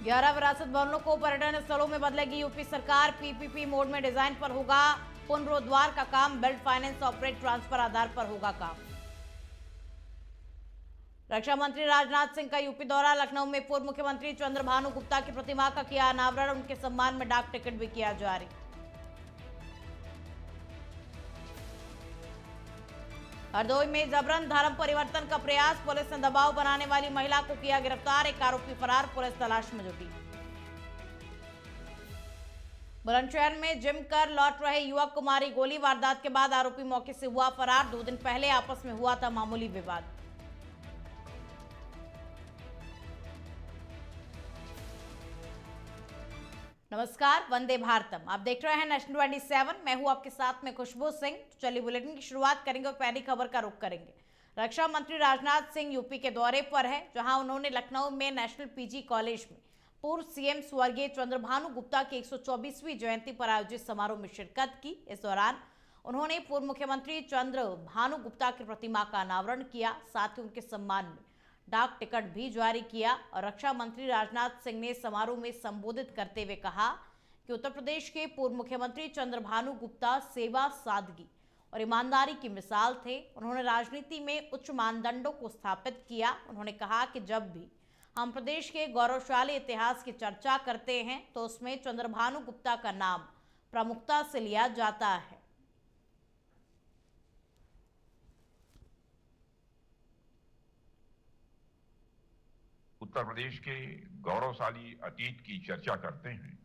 11 विरासत भवनों को पर्यटन स्थलों में बदलेगी यूपी सरकार। पीपीपी मोड में डिजाइन पर होगा पुनरोद्वार का काम। बिल्ड फाइनेंस ऑपरेट ट्रांसफर आधार पर होगा काम। रक्षा मंत्री राजनाथ सिंह का यूपी दौरा। लखनऊ में पूर्व मुख्यमंत्री चंद्रभानु गुप्ता की प्रतिमा का किया अनावरण। उनके सम्मान में डाक टिकट भी किया जारी। हरदोई में जबरन धर्म परिवर्तन का प्रयास। पुलिस ने दबाव बनाने वाली महिला को किया गिरफ्तार। एक आरोपी फरार। पुलिस तलाश में जुटी। बुलंदशहर में जिम कर लौट रहे युवक को मारी गोली। वारदात के बाद आरोपी मौके से हुआ फरार। 2 दिन पहले आपस में हुआ था मामूली विवाद। नमस्कार, वंदे भारतम। आप देख रहे हैं नेशनल 27। मैं हूं आपके साथ में खुशबू सिंह। तो चलिए बुलेटिन की शुरुआत करेंगे और पहली खबर का रुख करेंगे। रक्षा मंत्री राजनाथ सिंह यूपी के दौरे पर है, जहां उन्होंने लखनऊ में नेशनल पीजी कॉलेज में पूर्व सीएम स्वर्गीय चंद्रभानु गुप्ता की 124वीं जयंती पर आयोजित समारोह में शिरकत की। इस दौरान उन्होंने पूर्व मुख्यमंत्री चंद्रभानु गुप्ता की प्रतिमा का अनावरण किया। साथ ही उनके सम्मान में डाक टिकट भी जारी किया। और रक्षा मंत्री राजनाथ सिंह ने समारोह में संबोधित करते हुए कहा कि उत्तर प्रदेश के पूर्व मुख्यमंत्री चंद्रभानु गुप्ता सेवा, सादगी और ईमानदारी की मिसाल थे। उन्होंने राजनीति में उच्च मानदंडों को स्थापित किया। उन्होंने कहा कि जब भी हम प्रदेश के गौरवशाली इतिहास की चर्चा करते हैं तो उसमें चंद्रभानु गुप्ता का नाम प्रमुखता से लिया जाता है। उत्तर प्रदेश के गौरवशाली अतीत की चर्चा करते हैं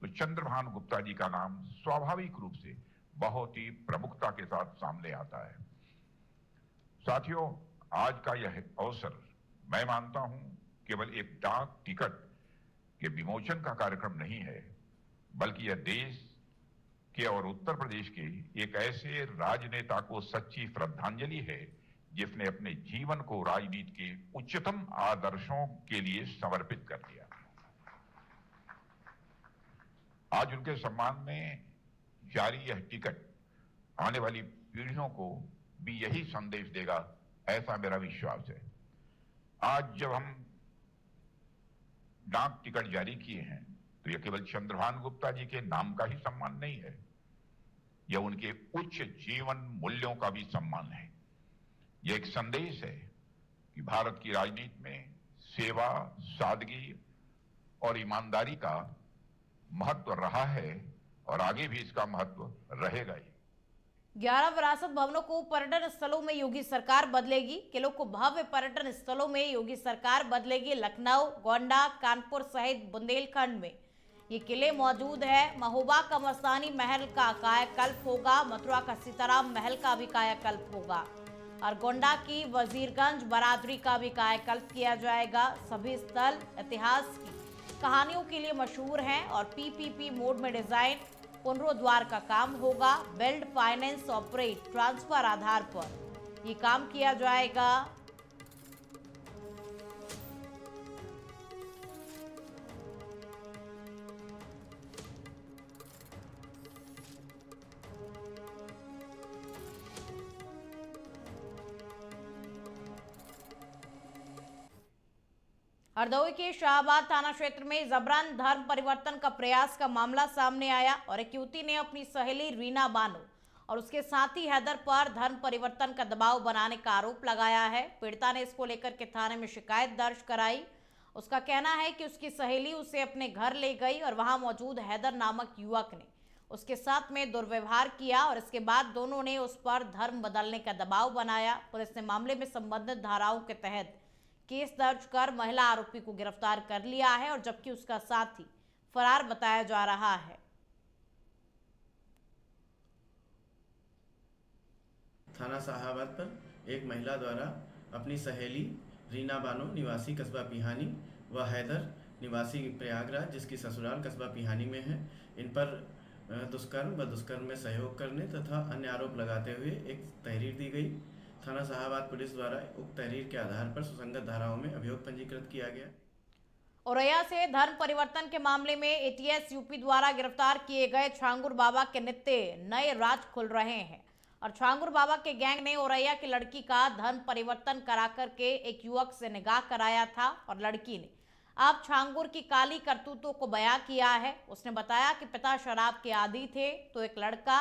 तो चंद्रभानु गुप्ता जी का नाम स्वाभाविक रूप से बहुत ही प्रमुखता के साथ सामने आता है। साथियों, आज का यह अवसर मैं मानता हूं केवल एक डाक टिकट के विमोचन का कार्यक्रम नहीं है, बल्कि यह देश के और उत्तर प्रदेश के एक ऐसे राजनेता को सच्ची श्रद्धांजलि है जिसने अपने जीवन को राजनीति के उच्चतम आदर्शों के लिए समर्पित कर दिया। आज उनके सम्मान में जारी यह टिकट आने वाली पीढ़ियों को भी यही संदेश देगा, ऐसा मेरा विश्वास है। आज जब हम डाक टिकट जारी किए हैं तो यह केवल चंद्रभानु गुप्ता जी के नाम का ही सम्मान नहीं है, यह उनके उच्च जीवन मूल्यों का भी सम्मान है। यह एक संदेश है कि भारत की राजनीति में सेवा, सादगी और ईमानदारी का महत्व रहा है और आगे भी इसका महत्व रहेगा ही। 11 विरासत भवनों को पर्यटन स्थलों में योगी सरकार बदलेगी। किलों को भव्य पर्यटन स्थलों में योगी सरकार बदलेगी। लखनऊ, गोंडा, कानपुर सहित बुंदेलखंड में ये किले मौजूद है। महोबा का मस्तानी महल का कायाकल्प होगा। मथुरा का सीताराम महल का भी कायाकल्प होगा और गोंडा की वजीरगंज बरादरी का भी कायाकल्प किया जाएगा। सभी स्थल इतिहास की कहानियों के लिए मशहूर हैं और पीपीपी मोड में डिजाइन, पुनरोद्वार का काम होगा। बिल्ड फाइनेंस ऑपरेट ट्रांसफर आधार पर ये काम किया जाएगा। हरदोई के शाहबाद थाना क्षेत्र में जबरन धर्म परिवर्तन का प्रयास का मामला सामने आया और एक युवती ने अपनी सहेली रीना बानो और उसके साथी हैदर पर धर्म परिवर्तन का दबाव बनाने का आरोप लगाया है। पीड़िता ने इसको लेकर के थाने में शिकायत दर्ज कराई। उसका कहना है कि उसकी सहेली उसे अपने घर ले गई और वहां मौजूद हैदर नामक युवक ने उसके साथ में दुर्व्यवहार किया और इसके बाद दोनों ने उस पर धर्म बदलने का दबाव बनाया। पुलिस ने मामले में संबंधित धाराओं के तहत केस दर्ज कर महिला आरोपी को गिरफ्तार कर लिया है और जबकि उसका साथी फरार बताया जा रहा है। थाना शाहाबाद पर एक महिला द्वारा अपनी सहेली रीना बानो निवासी कस्बा पिहानी व हैदर निवासी प्रयागराज जिसकी ससुराल कस्बा पिहानी में है, इन पर दुष्कर्म व दुष्कर्म में सहयोग करने तथा अन्य आरोप लगाते हुए एक तहरीर दी गई। थाना शाहाबाद पुलिस द्वारा उक्त तहरीर के आधार पर सुसंगत धाराओं में अभियोग पंजीकृत किया गया। औरैया से धर्म परिवर्तन के मामले में एटीएस यूपी द्वारा गिरफ्तार किए गए छांगुर बाबा के नित्य नए राज खुल रहे हैं और छांगुर बाबा के गैंग ने औरैया की लड़की का धर्म परिवर्तन करा करके एक युवक से निकाह कराया था और लड़की ने अब छांगुर की काली करतूतों को बयां किया है। उसने बताया कि पिता शराब के आदी थे तो एक लड़का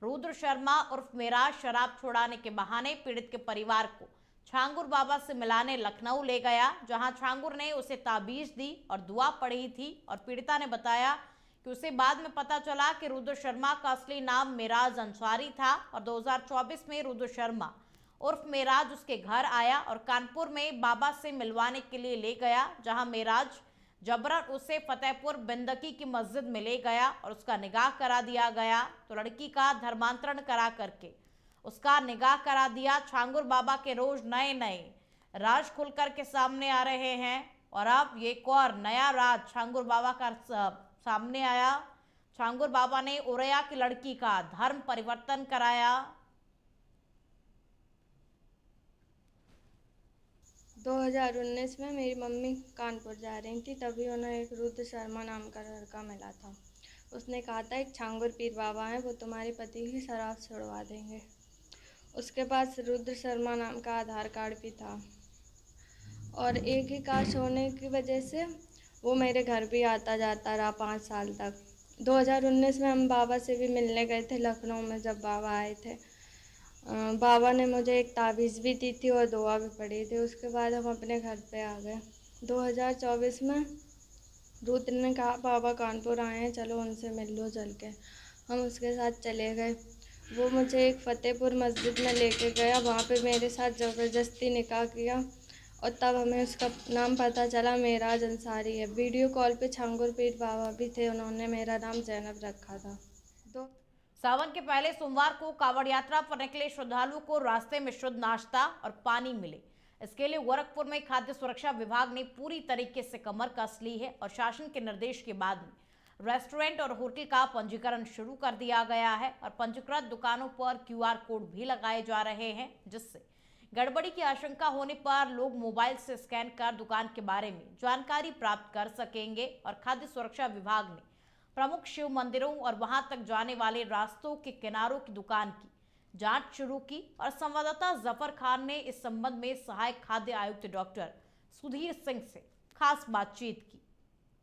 रुद्र शर्मा उर्फ मेराज शराब छुड़ाने के बहाने पीड़ित के परिवार को छांगुर बाबा से मिलाने लखनऊ ले गया, जहां छांगुर ने उसे ताबीज दी और दुआ पढ़ी थी। और पीड़िता ने बताया कि उसे बाद में पता चला कि रुद्र शर्मा का असली नाम मेराज अंसारी था और 2024 में रुद्र शर्मा उर्फ मेराज उसके घर आया और कानपुर में बाबा से मिलवाने के लिए ले गया, जहां मेराज जबरन उसे फतेहपुर बिंदकी की मस्जिद में ले गया और उसका निकाह करा दिया गया। तो लड़की का धर्मांतरण करा करके उसका निकाह करा दिया। छांगुर बाबा के रोज नए नए राज खुल कर के सामने आ रहे हैं और अब ये एक और नया राज छांगुर बाबा का सामने आया। छांगुर बाबा ने उरैया की लड़की का धर्म परिवर्तन कराया। 2019 में मेरी मम्मी कानपुर जा रही थी, तभी उन्हें एक रुद्र शर्मा नाम का लड़का मिला था। उसने कहा था एक छांगुर पीर बाबा हैं, वो तुम्हारे पति की शराब छुड़वा देंगे। उसके पास रुद्र शर्मा नाम का आधार कार्ड भी था और एक ही कास्ट होने की वजह से वो मेरे घर भी आता जाता रहा 5 साल तक। 2019 में हम बाबा से भी मिलने गए थे लखनऊ में। जब बाबा आए थे, बाबा ने मुझे एक ताबीज़ भी दी थी और दुआ भी पढ़ी थी। उसके बाद हम अपने घर पे आ गए। 2024 में रुद्र ने कहा बाबा कानपुर आए हैं, चलो उनसे मिल लो चल के। हम उसके साथ चले गए। वो मुझे एक फतेहपुर मस्जिद में लेके गया, वहाँ पे मेरे साथ ज़बरदस्ती निकाह किया और तब हमें उसका नाम पता चला मेराज अंसारी है। वीडियो कॉल पे छांगुर पीर बाबा भी थे, उन्होंने मेरा नाम जैनब रखा था। सावन के पहले सोमवार को कांवड़ यात्रा पर निकले श्रद्धालुओं को रास्ते में शुद्ध नाश्ता और पानी मिले। इसके लिए गोरखपुर में खाद्य सुरक्षा विभाग ने पूरी तरीके से कमर कस ली है और शासन के निर्देश के बाद में रेस्टोरेंट और होटल का पंजीकरण शुरू कर दिया गया है और पंजीकृत दुकानों पर QR कोड भी लगाए जा रहे हैं, जिससे गड़बड़ी की आशंका होने पर लोग मोबाइल से स्कैन कर दुकान के बारे में जानकारी प्राप्त कर सकेंगे। और खाद्य सुरक्षा विभाग ने प्रमुख शिव मंदिरों और वहां तक जाने वाले रास्तों के किनारों की दुकान की जांच शुरू की और संवाददाता जफर खान ने इस संबंध में सहायक खाद्य आयुक्त डॉक्टर सुधीर सिंह से खास बातचीत की।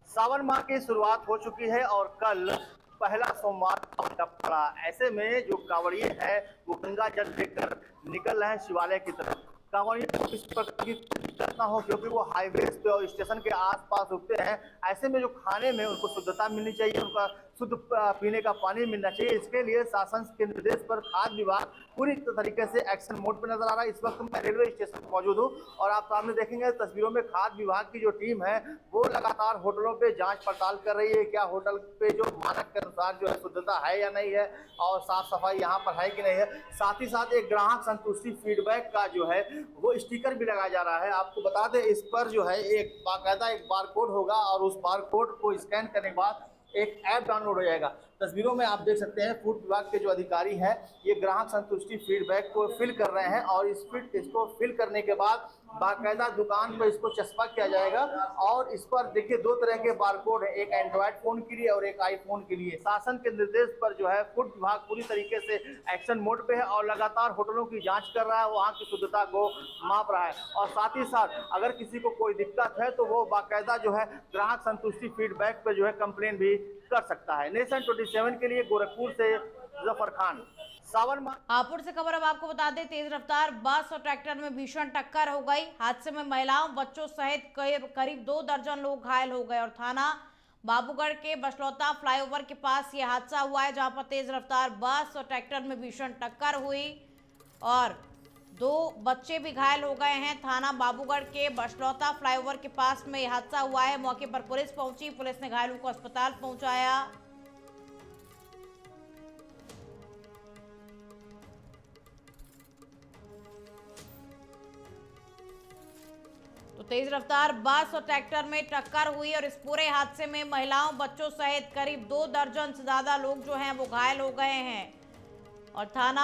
सावन माह की शुरुआत हो चुकी है और कल पहला सोमवार का पड़ा। ऐसे में जो कांवड़िए हैं वो गंगा जल लेकर निकल रहे हैं शिवालय की तरफ। कांवड़िए को किस प्रकार की दिक्कत ना हो, क्योंकि वो हाईवेज पे और स्टेशन के आसपास रुकते हैं। ऐसे में जो खाने में उनको शुद्धता मिलनी चाहिए, उनका शुद्ध पीने का पानी मिलना चाहिए। इसके लिए शासन के निर्देश पर खाद्य विभाग पूरी तरीके से एक्शन मोड पर नजर आ रहा है। इस वक्त मैं रेलवे स्टेशन पर मौजूद हूँ और आप सामने देखेंगे तस्वीरों में खाद्य विभाग की जो टीम है वो लगातार होटलों पे जांच पड़ताल कर रही है, क्या होटल पे जो मानक के अनुसार जो है शुद्धता है या नहीं है और साफ सफाई यहाँ पर है कि नहीं है। साथ ही साथ एक ग्राहक संतुष्टि फीडबैक का जो है वो स्टिकर भी लगाया जा रहा है। आपको बता दें, इस पर जो है एक बाकायदा एक बारकोड होगा और उस बारकोड को स्कैन करने के बाद एक ऐप डाउनलोड हो जाएगा। तस्वीरों में आप देख सकते हैं फूड विभाग के जो अधिकारी हैं ये ग्राहक संतुष्टि फीडबैक को फिल कर रहे हैं और इसको फिल करने के बाद बाकायदा दुकान पर इसको चस्पा किया जाएगा। और इस पर देखिए 2 तरह के बारकोड है, एक एंड्रॉयड फोन के लिए और एक आईफोन के लिए। शासन के निर्देश पर जो है फूड विभाग पूरी तरीके से एक्शन मोड पे है और लगातार होटलों की जांच कर रहा है, वहाँ की शुद्धता को माप रहा है। और साथ ही साथ अगर किसी को कोई दिक्कत है तो वो बाकायदा जो है ग्राहक संतुष्टि फीडबैक पर जो है कंप्लेन भी कर सकता है। नेशन 27 के लिए गोरखपुर से जफर खान। सावन हापुड़ से खबर अब आपको बता दें, तेज रफ्तार बस और ट्रैक्टर में भीषण टक्कर हो गई। हादसे में महिलाओं बच्चों सहित करीब 2 दर्जन लोग घायल हो गए और थाना बाबूगढ़ के बसलौता फ्लाईओवर के पास ये हादसा हुआ है, जहां पर तेज रफ्तार बस और ट्रैक्टर में भीषण टक्कर हुई और 2 बच्चे भी घायल हो गए हैं। थाना बाबूगढ़ के बसलौता फ्लाईओवर के पास में यह हादसा हुआ है। मौके पर पुलिस पहुंची, पुलिस ने घायलों को अस्पताल पहुंचाया। तो तेज रफ्तार बस और ट्रैक्टर में टक्कर हुई और इस पूरे हादसे में महिलाओं बच्चों सहित करीब 2 दर्जन से ज्यादा लोग जो हैं वो घायल हो गए हैं और थाना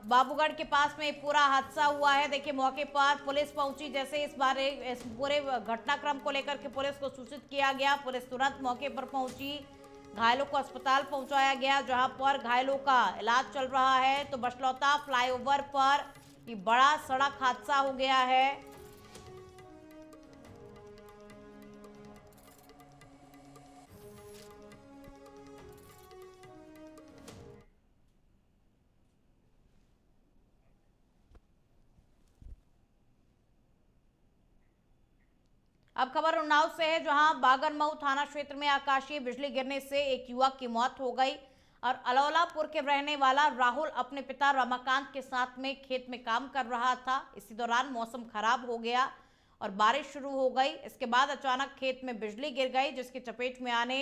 बाबूगढ़ के पास में पूरा हादसा हुआ है। देखिए मौके पर पुलिस पहुंची, जैसे इस पूरे घटनाक्रम को लेकर के पुलिस को सूचित किया गया, पुलिस तुरंत मौके पर पहुंची, घायलों को अस्पताल पहुंचाया गया, जहां पर घायलों का इलाज चल रहा है। तो बसलौता फ्लाईओवर पर ये बड़ा सड़क हादसा हो गया है। अब खबर उन्नाव से है, जहां बागनमऊ थाना क्षेत्र में आकाशीय बिजली गिरने से एक युवक की मौत हो गई और अलौलापुर के रहने वाला राहुल अपने पिता रमाकांत के साथ में खेत में काम कर रहा था। इसी दौरान मौसम खराब हो गया और बारिश शुरू हो गई। इसके बाद अचानक खेत में बिजली गिर गई, जिसकी चपेट में आने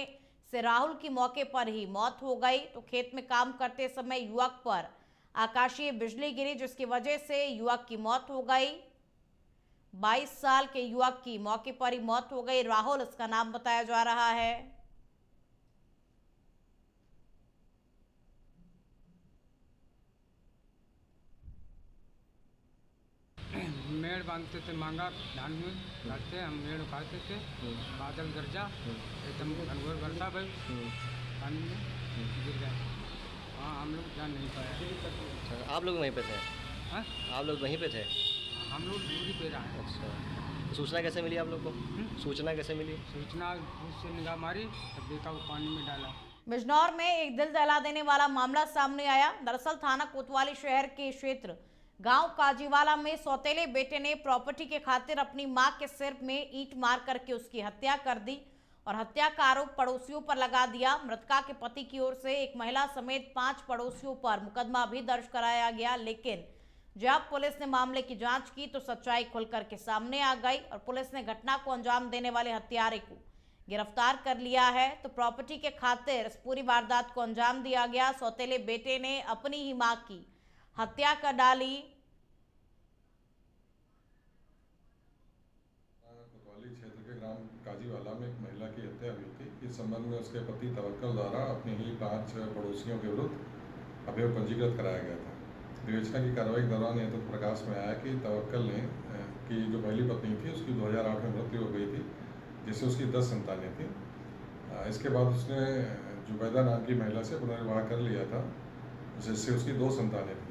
से राहुल की मौके पर ही मौत हो गई। तो खेत में काम करते समय युवक पर आकाशीय बिजली गिरी, जिसकी वजह से युवक की मौत हो गई। 22 साल के युवक की मौके पर ही मौत हो गई। राहुल इसका नाम बताया जा रहा है। मेड़ बांधते थे, मांगा धान में डालते, हम मेड़ उखाड़ते थे। बादल गरजा, एकदम घनघोर बरसा भाई, पानी में गिर गया। हाँ, हम लोग जान नहीं पाए। आप लोग वहीं पे थे? हाँ, आप लोग वहीं पे थे? हम लोग दूरी पे रहे। अच्छा, सूचना कैसे मिली आप लोग को? सूचना कैसे मिली? सूचना उससे निगाह मारी, तब देखा वो पानी में डाला। बिजनौर में एक दिल दहला देने वाला मामला सामने आया। दरअसल थाना कोतवाली शहर के क्षेत्र गांव काजीवाला में सौतेले बेटे ने प्रॉपर्टी के खातिर अपनी मां के सिर में ईंट मार करके उसकी हत्या कर दी और हत्या का आरोप पड़ोसियों पर लगा दिया। मृतका के पति की ओर से एक महिला समेत 5 पड़ोसियों पर मुकदमा भी दर्ज कराया गया, लेकिन जब पुलिस ने मामले की जांच की तो सच्चाई खुलकर के सामने आ गई और पुलिस ने घटना को अंजाम देने वाले हत्यारे को गिरफ्तार कर लिया है। तो प्रॉपर्टी के खातिर इस पूरी वारदात को अंजाम दिया गया। सौतेले बेटे ने अपनी ही मां की हत्या कर डाली। कोतवाली क्षेत्र के ग्राम काजीवाला में एक महिला की हत्या हुई थी। इस संबंध में उसके पति तवक्कल द्वारा अपने ही 5 पड़ोसियों के विरुद्ध अभियोग पंजीकृत कराया गया था। विवेचना की कार्रवाई के दौरान यह तथ्य प्रकाश में आया कि तवक्कल ने की जो पहली पत्नी थी उसकी 2008 में मृत्यु हो गई थी, जिससे उसकी 10 संतानें थीं। इसके बाद उसने जुबैदा नाम की महिला से पुनर्विवाह कर लिया था, जिससे उसकी 2 संतानें थीं।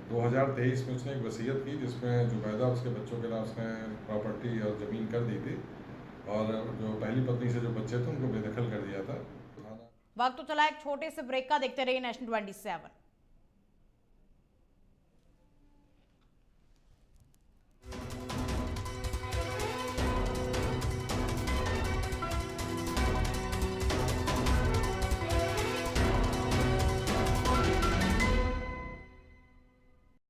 2023 में उसने एक वसीयत की, जिसमें जुबैदा उसके बच्चों के नाम उसने प्रॉपर्टी और ज़मीन कर दी थी और जो पहली पत्नी से जो बच्चे थे उनको बेदखल कर दिया था। वक्त तो चला एक छोटे से ब्रेक का, देखते रहिए नेशन 27।